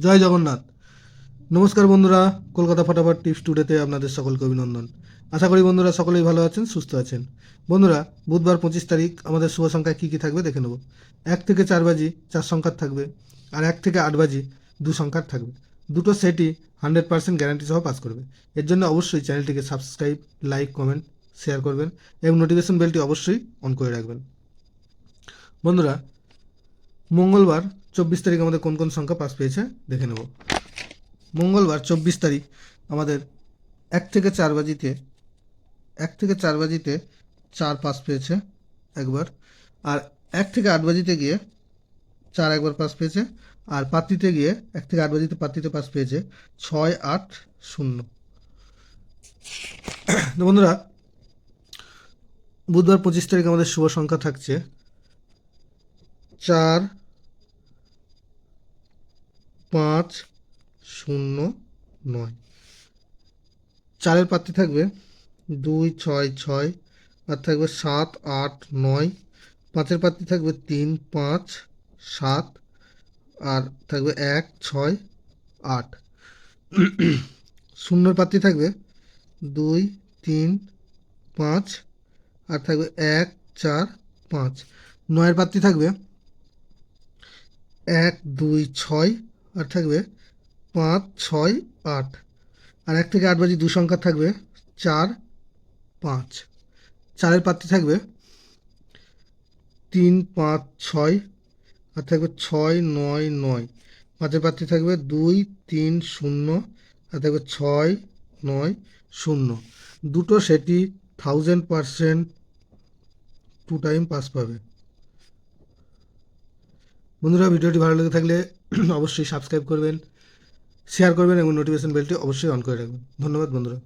জয় জগন্নাথ। নমস্কার বন্ধুরা, কলকাতা ফটাফট টিপস টুডেতে আপনাদের সকলকে অভিনন্দন। আশা করি বন্ধুরা সকলেই ভালো আছেন, সুস্থ আছেন। বন্ধুরা, বুধবার 25 তারিখ আমাদের শুভ সংখ্যা কী কী থাকবে দেখে নেব। 1 থেকে 4 বাজি 4 সংখ্যার থাকবে, আর 1 থেকে 8 বাজি 2 সংখ্যার থাকবে। দুটো সেটই 100% গ্যারান্টি সহ পাস করবে। এর জন্য অবশ্যই চ্যানেলটিকে সাবস্ক্রাইব, লাইক, কমেন্ট, শেয়ার করবেন এবং নোটিফিকেশন বেলটি অবশ্যই অন করে রাখবেন। বন্ধুরা, মঙ্গলবার 24 তারিখ আমাদের কোন কোন সংখ্যা পাস পেয়েছে দেখে নেব। মঙ্গলবার 24 তারিখ আমাদের 1 থেকে 4 বাজিতে 4 পাস পেয়েছে একবার, আর 1 থেকে 8 বাজিতে গিয়ে 4 একবার পাস পেয়েছে, আর পাত্রিতে গিয়ে 1 থেকে 8 বাজিতে পাত্রিতে পাস পেয়েছে 6, 8, 0। তো বন্ধুরা, বুধবার 25 তারিখ আমাদের শুভ সংখ্যা থাকছে 4, 5, 0, 9। 4-এর পাত্রী থাকবে 2, 6, 6, আর থাকবে 7, 8, 9। 5-এর পাত্রী থাকবে 3, 5, 7, আর থাকবে 1, 6, 8। 0-এর পাত্রী থাকবে 2, 3, 5, আর থাকবে 1, 4, 5। 9-এর পাত্রী থাকবে 1, 2, 6, আর থাকবে 5, 6, 8। আর 1 থেকে 8 বাজি 2 সংখ্যা থাকবে 4, 5। 4-এর পাত্রী থাকবে 3, 5, 6, আর থাকবে 6, 9, 9। 5-এর পাত্রী থাকবে 2, 3, 0, আর থাকবে 6, 9, 0। দুটো সেটি 1000% 2 টাইম পাস পাবে। বন্ধুরা, ভিডিওটি ভালো লেগে থাকলে অবশ্যই সাবস্ক্রাইব করবেন, শেয়ার করবেন এবং নোটিফিকেশন বেলটি অবশ্যই অন করে রাখবেন। ধন্যবাদ বন্ধুরা।